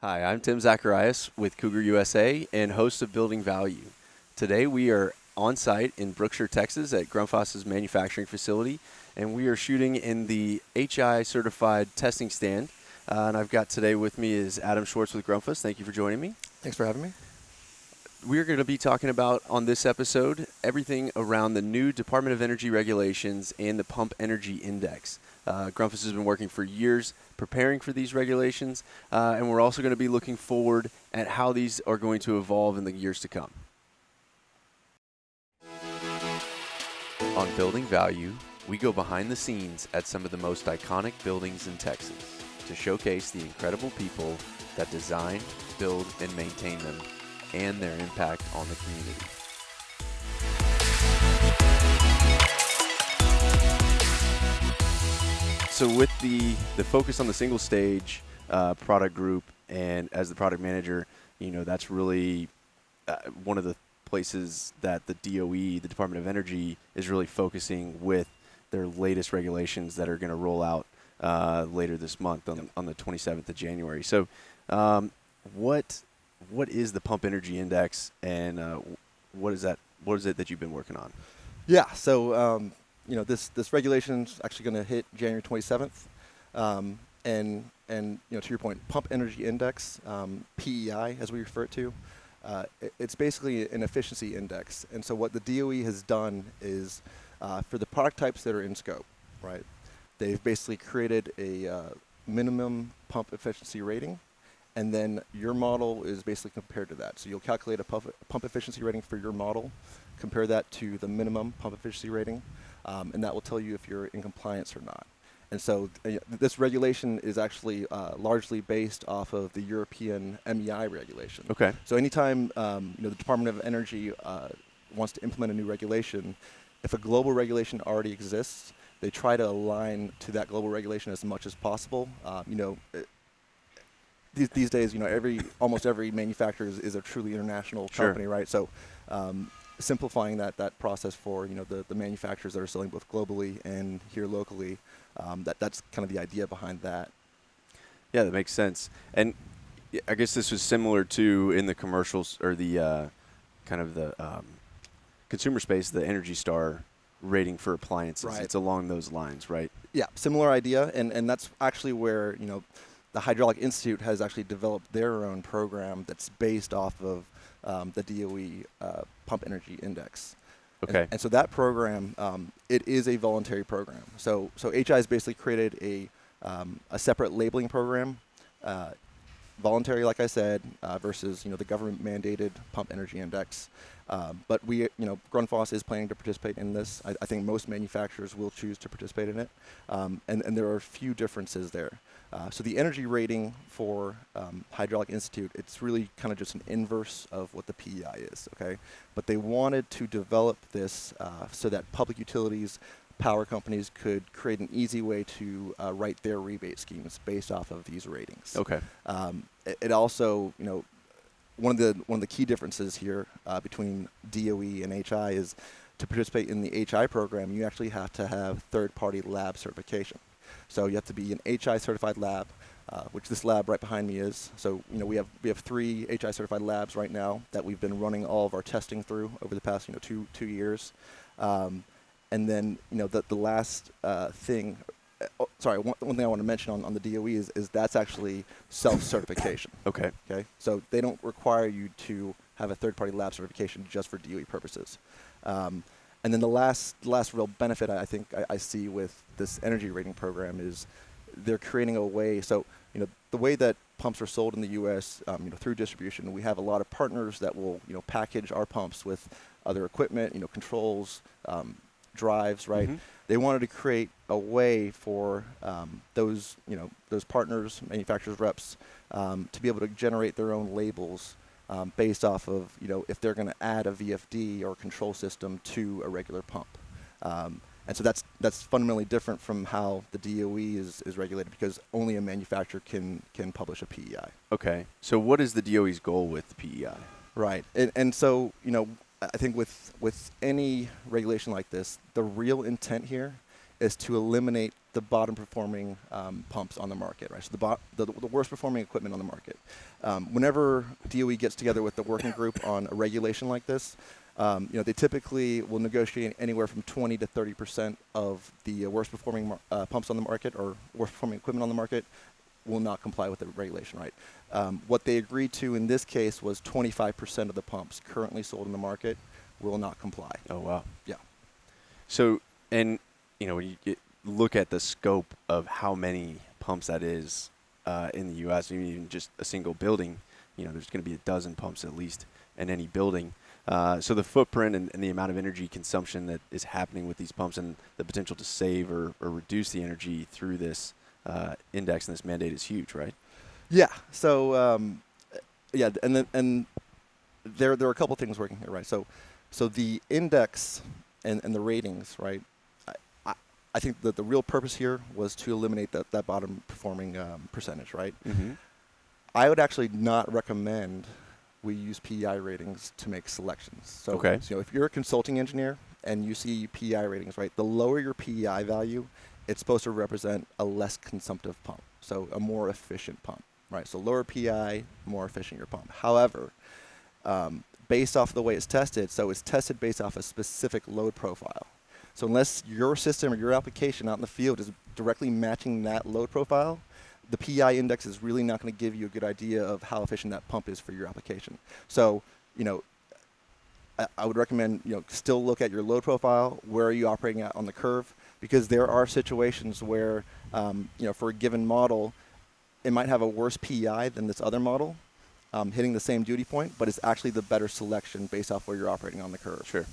Hi, I'm Tim Zacharias with Cougar USA and host of Building Value. Today we are on site in Brookshire, Texas at GRUNDFOS's manufacturing facility, and we are shooting in the HI certified testing stand. And I've got today with me is Adam Schwarz with GRUNDFOS. Thank you for joining me. Thanks for having me. We're going to be talking about, on this episode, everything around the new Department of Energy regulations and the Pump Energy Index. GRUNDFOS has been working for years preparing for these regulations, and we're also going to be looking forward at how these are going to evolve in the years to come. On Building Value, we go behind the scenes at some of the most iconic buildings in Texas to showcase the incredible people that design, build, and maintain them, and their impact on the community. So with the focus on the single stage product group, and as the product manager, that's really one of the places that the DOE, the Department of Energy, is really focusing with their latest regulations that are going to roll out later this month on the 27th of January. So what is the Pump Energy Index, and what is it that you've been working on? Yeah, so this regulation is actually going to hit January 27th, and to your point, Pump Energy Index, PEI as we refer it to, it's basically an efficiency index. And so what the DOE has done is for the product types that are in scope, right? They've basically created a minimum pump efficiency rating. And then your model is basically compared to that. So you'll calculate a pump efficiency rating for your model, compare that to the minimum pump efficiency rating, and that will tell you if you're in compliance or not. And so this regulation is actually largely based off of the European MEI regulation. Okay. So anytime the Department of Energy wants to implement a new regulation, if a global regulation already exists, they try to align to that global regulation as much as possible. These days, almost every manufacturer is a truly international company, Sure. right? So simplifying that process for the manufacturers that are selling both globally and here locally, that's kind of the idea behind that. Yeah, that makes sense. And I guess this was similar to in the commercials or the kind of the consumer space, the Energy Star rating for appliances. Right. It's along those lines, right? Yeah, similar idea, and that's actually where the Hydraulic Institute has actually developed their own program that's based off of the DOE Pump Energy Index. Okay. And so that program, it is a voluntary program. So HI has basically created a separate labeling program, voluntary, like I said, versus the government mandated Pump Energy Index. But we, GRUNDFOS is planning to participate in this. I think most manufacturers will choose to participate in it, and there are a few differences there. So the energy rating for Hydraulic Institute, it's really kind of just an inverse of what the PEI is, okay? But they wanted to develop this so that public utilities, power companies could create an easy way to write their rebate schemes based off of these ratings. Okay. It also, one of the key differences here between DOE and HI is to participate in the HI program, you actually have to have third-party lab certification. So you have to be an HI certified lab, which this lab right behind me is. So we have 3 HI certified labs right now that we've been running all of our testing through over the past two years. And then the last thing. One thing I want to mention on the DOE is that's actually self-certification. Okay. Okay. So they don't require you to have a third-party lab certification just for DOE purposes. And then the last real benefit I think I see with this energy rating program is they're creating a way. So the way that pumps are sold in the U.S. Through distribution, we have a lot of partners that will package our pumps with other equipment, controls, drives, right? Mm-hmm. They wanted to create a way for those partners, manufacturers, reps, to be able to generate their own labels based off of if they're going to add a VFD or control system to a regular pump. And so that's fundamentally different from how the DOE is regulated, because only a manufacturer can publish a PEI. Okay. So what is the DOE's goal with the PEI? Right. And so I think with any regulation like this, the real intent here is to eliminate the bottom performing pumps on the market, right? So the worst performing equipment on the market. Whenever DOE gets together with the working group on a regulation like this, they typically will negotiate anywhere from 20 to 30% of the worst performing pumps on the market or worst performing equipment on the market will not comply with the regulation, right? What they agreed to in this case was 25% of the pumps currently sold in the market will not comply. Oh, wow. Yeah. So, and, when you look at the scope of how many pumps that is in the U.S., even just a single building, there's going to be a dozen pumps at least in any building. So the footprint and the amount of energy consumption that is happening with these pumps and the potential to save or reduce the energy through this index and this mandate is huge, right? Yeah. So, and there are a couple things working here, right? So the index and the ratings, right? I think that the real purpose here was to eliminate that bottom performing percentage, right? Mm-hmm. I would actually not recommend we use PEI ratings to make selections. So, okay. So if you're a consulting engineer and you see PEI ratings, right, the lower your PEI value, it's supposed to represent a less consumptive pump, so a more efficient pump, right? So lower PEI, more efficient your pump. However, based off the way it's tested, so it's tested based off a specific load profile. So unless your system or your application out in the field is directly matching that load profile, the PEI index is really not going to give you a good idea of how efficient that pump is for your application. So, I would recommend, still look at your load profile. Where are you operating at on the curve? Because there are situations where, for a given model, it might have a worse PEI than this other model, hitting the same duty point, but it's actually the better selection based off where you're operating on the curve. Sure.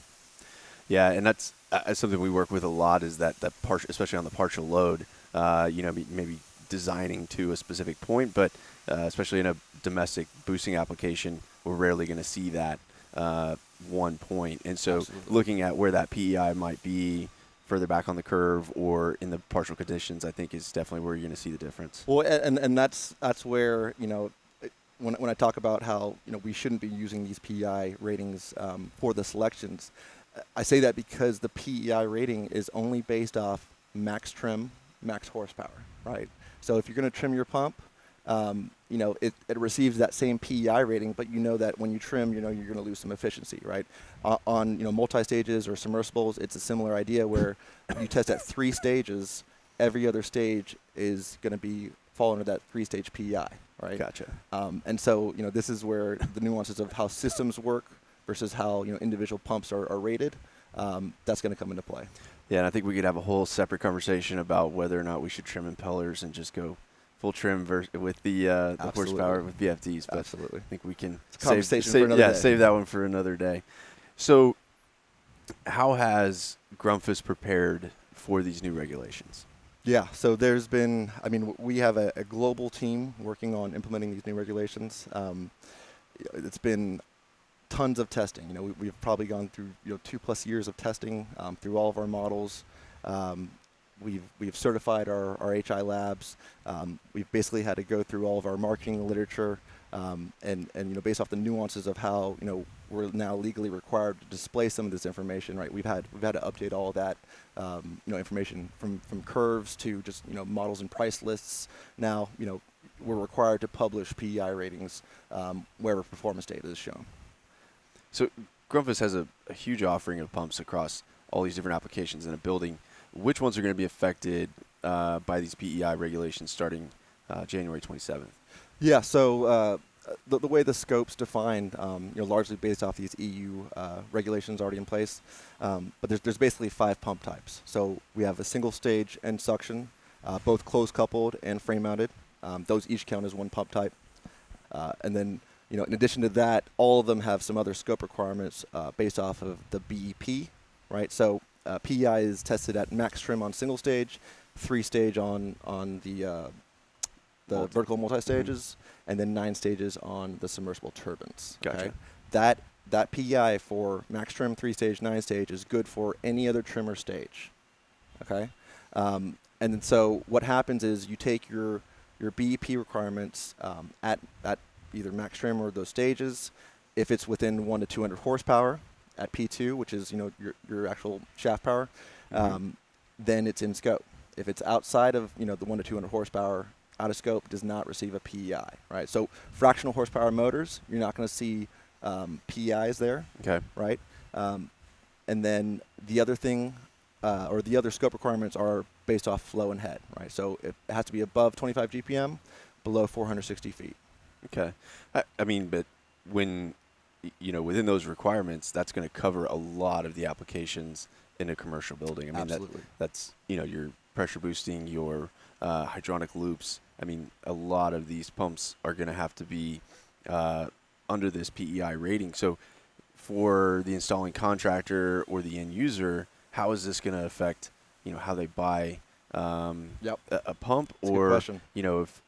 Yeah, and that's something we work with a lot is that partial, especially on the partial load, maybe designing to a specific point, but especially in a domestic boosting application, we're rarely going to see that one point. And so Absolutely. Looking at where that PEI might be further back on the curve or in the partial conditions, I think is definitely where you're going to see the difference. Well, and that's where, when I talk about how, we shouldn't be using these PEI ratings for the selections, I say that because the PEI rating is only based off max trim, max horsepower, right? So if you're going to trim your pump, it receives that same PEI rating, but you know that when you trim, you're going to lose some efficiency, right? On multi-stages or submersibles, it's a similar idea where you test at 3 stages, every other stage is going to fall under that 3-stage PEI, right? Gotcha. And so, this is where the nuances of how systems work versus how individual pumps are rated, that's going to come into play. Yeah, and I think we could have a whole separate conversation about whether or not we should trim impellers and just go full trim with the horsepower with BFDs. But Absolutely. I think we can for another day. save that one for another day. So how has GRUNDFOS prepared for these new regulations? Yeah, so there's been, we have a global team working on implementing these new regulations. It's been tons of testing. We've probably gone through 2+ years of testing through all of our models. We've certified our HI labs. We've basically had to go through all of our marketing literature, and based off the nuances of how we're now legally required to display some of this information. Right, we've had to update all of that information from curves to just models and price lists. Now we're required to publish PEI ratings wherever performance data is shown. So GRUNDFOS has a huge offering of pumps across all these different applications in a building. Which ones are going to be affected by these PEI regulations starting January 27th? Yeah, so the way the scope's defined, largely based off these EU regulations already in place, but there's basically 5 pump types. So we have a single stage and suction, both closed coupled and frame mounted. Those each count as one pump type. And then, in addition to that, all of them have some other scope requirements based off of the BEP, right? So PEI is tested at max trim on single stage, 3-stage on the vertical multi-stages, and then 9 stages on the submersible turbines. Gotcha. Okay? That PEI for max trim, 3-stage, 9-stage is good for any other trim or stage. Okay? And then so what happens is you take your BEP requirements at either max trim or those stages. If it's within 1 to 200 horsepower at P2, which is your actual shaft power, then it's in scope. If it's outside of the 1 to 200 horsepower, out of scope, does not receive a PEI, right? So fractional horsepower motors, you're not going to see PEIs there, Okay. right? And then the other thing, or the other scope requirements are based off flow and head, right? So it has to be above 25 GPM, below 460 feet. Okay. I mean, but when, within those requirements, that's going to cover a lot of the applications in a commercial building. I mean, Absolutely. that's, your pressure boosting, your hydronic loops. I mean, a lot of these pumps are going to have to be under this PEI rating. So for the installing contractor or the end user, how is this going to affect, how they buy a pump? That's a good question. If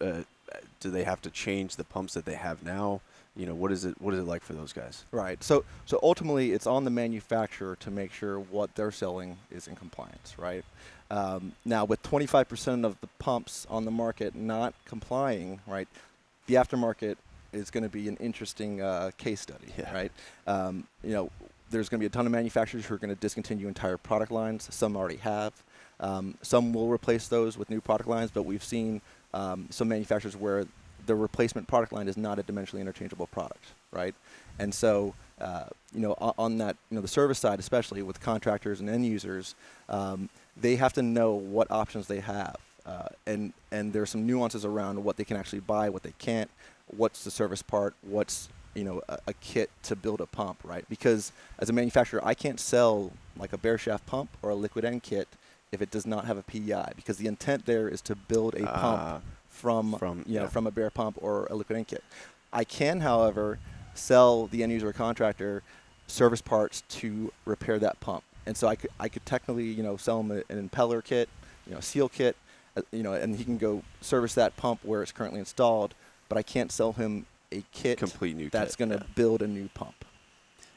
do they have to change the pumps that they have now? What is it like for those guys? Right. So ultimately, it's on the manufacturer to make sure what they're selling is in compliance, right? Now, with 25% of the pumps on the market not complying, right, the aftermarket is going to be an interesting case study, right? There's going to be a ton of manufacturers who are going to discontinue entire product lines. Some already have. Some will replace those with new product lines, but we've seen some manufacturers where the replacement product line is not a dimensionally interchangeable product, right? And so, on that, the service side, especially with contractors and end users, they have to know what options they have. And there's some nuances around what they can actually buy, what they can't, what's the service part, what's, a kit to build a pump, right? Because as a manufacturer, I can't sell like a bare shaft pump or a liquid end kit if it does not have a PEI, because the intent there is to build a pump from a bare pump or a liquid end kit. I can, however, sell the end user or contractor service parts to repair that pump. And so I could technically, sell him an impeller kit, a seal kit, and he can go service that pump where it's currently installed, but I can't sell him a kit Complete new that's kit, going to build a new pump.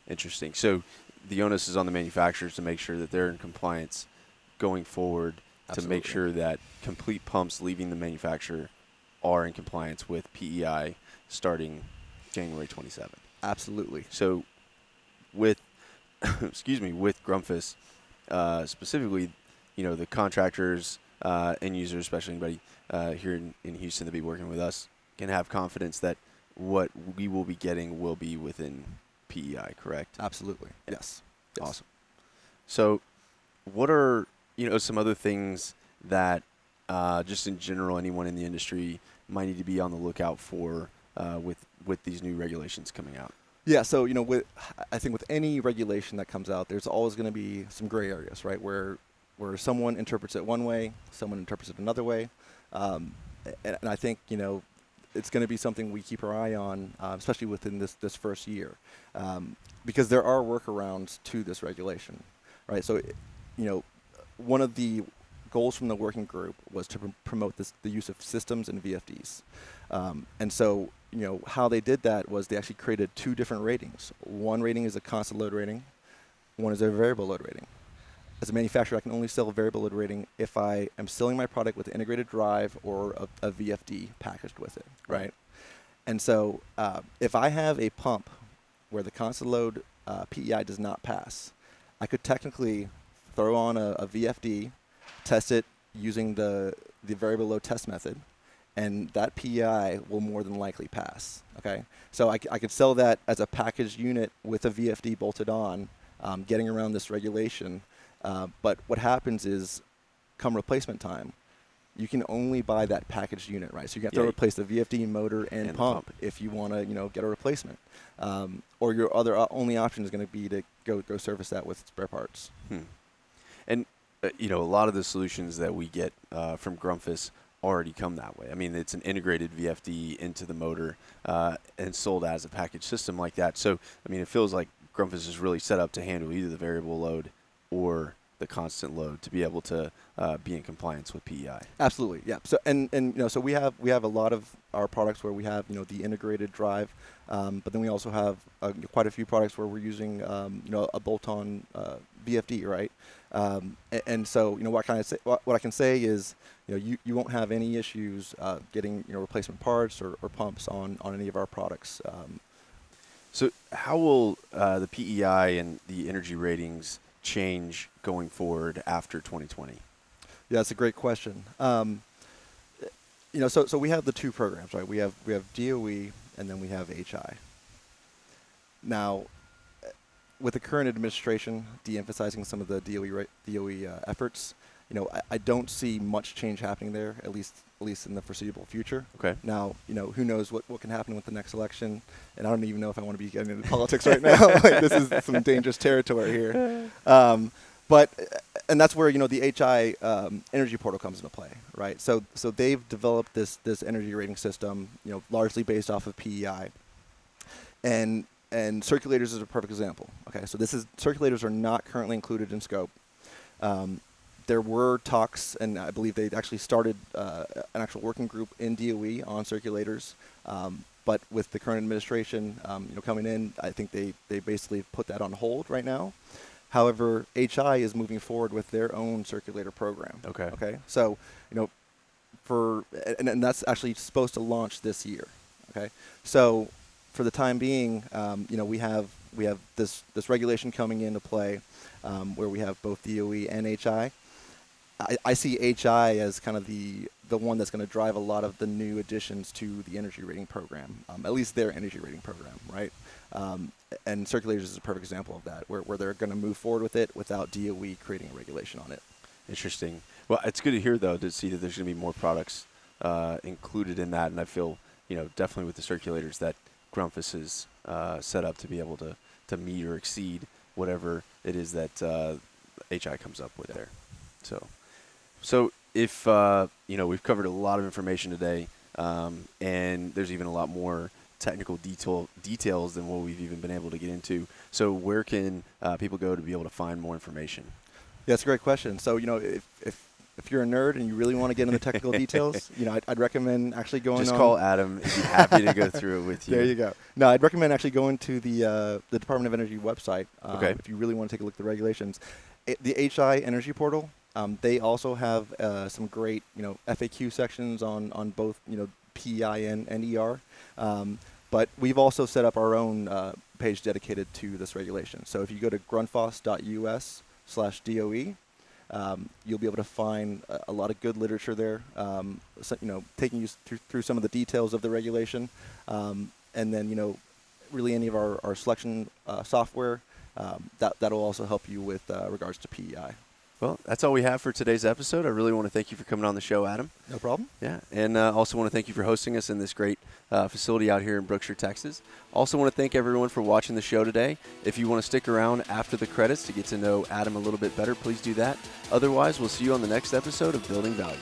Interesting. So the onus is on the manufacturers to make sure that they're in compliance going forward. Absolutely. To make sure that complete pumps leaving the manufacturer are in compliance with PEI starting January 27th. Absolutely. So with with GRUNDFOS, specifically, the contractors, end users, especially anybody here in Houston that be working with us, can have confidence that what we will be getting will be within PEI, correct? Absolutely. Yes. Awesome. So what are, some other things that just in general anyone in the industry might need to be on the lookout for with these new regulations coming out? Yeah, so I think with any regulation that comes out, there's always going to be some gray areas, right? Where someone interprets it one way, someone interprets it another way, and I think it's going to be something we keep our eye on, especially within this first year, because there are workarounds to this regulation, right? So, one of the goals from the working group was to promote the use of systems and VFDs, and so how they did that was they actually created two different ratings. One rating is a constant load rating, one is a variable load rating. As a manufacturer, I can only sell a variable load rating if I am selling my product with an integrated drive or a VFD packaged with it, right? And so if I have a pump where the constant load PEI does not pass, I could technically throw on a VFD, test it using the variable load test method, and that PEI will more than likely pass, okay? So I could sell that as a packaged unit with a VFD bolted on, getting around this regulation. But what happens is, come replacement time, you can only buy that packaged unit, right? So you have to replace the VFD motor and pump if you want to, get a replacement. Or your only option is going to be to go service that with spare parts. And a lot of the solutions that we get from GRUNDFOS already come that way. I mean, it's an integrated VFD into the motor and sold as a package system like that. So, I mean, it feels like GRUNDFOS is really set up to handle either the variable load or the constant load to be able to be in compliance with PEI. Absolutely, yeah. So so we have a lot of our products where we have the integrated drive, but then we also have quite a few products where we're using a bolt-on VFD, right? And so what I can say is you won't have any issues getting replacement parts or pumps on any of our products. So how will the PEI and the energy ratings change going forward after 2020? Yeah, that's a great question. So we have the two programs, right? We have DOE and then we have HI. Now, with the current administration de-emphasizing some of the DOE efforts, I don't see much change happening there, at least in the foreseeable future. Okay. Now, who knows what can happen with the next election, and I don't even know if I want to be getting into politics right now. Like, this is some dangerous territory here. And that's where the HI energy portal comes into play, right? So they've developed this energy rating system, largely based off of PEI, and circulators is a perfect example. Okay, so circulators are not currently included in scope. There were talks, and I believe they actually started an actual working group in DOE on circulators. But with the current administration, coming in, I think they basically put that on hold right now. However, HI is moving forward with their own circulator program. Okay. Okay. So, and that's actually supposed to launch this year. Okay. So, for the time being, we have this regulation coming into play, where we have both DOE and HI. I see HI as kind of the one that's going to drive a lot of the new additions to the energy rating program, at least their energy rating program, right? And circulators is a perfect example of that, where they're going to move forward with it without DOE creating a regulation on it. Interesting. Well, it's good to hear, though, to see that there's going to be more products included in that. And I feel, definitely with the circulators that GRUNDFOS is set up to be able to meet or exceed whatever it is that HI comes up with there. So if, we've covered a lot of information today, and there's even a lot more technical details than what we've even been able to get into. So where can people go to be able to find more information? Yeah, that's a great question. So, if you're a nerd and you really want to get into the technical details, I'd recommend actually going Just on. call Adam. He'd be happy to go through it with you. There you go. No, I'd recommend actually going to the Department of Energy website. Okay. If you really want to take a look at the regulations. The HI Energy Portal, they also have some great, FAQ sections on both, PEI and ER. But we've also set up our own page dedicated to this regulation. So if you go to grundfos.us/DOE, you'll be able to find a lot of good literature there, taking you through some of the details of the regulation. And then, really any of our selection software, that'll also help you with regards to PEI. Well, that's all we have for today's episode. I really want to thank you for coming on the show, Adam. No problem. Yeah, and also want to thank you for hosting us in this great facility out here in Brookshire, Texas. Also want to thank everyone for watching the show today. If you want to stick around after the credits to get to know Adam a little bit better, please do that. Otherwise, we'll see you on the next episode of Building Value.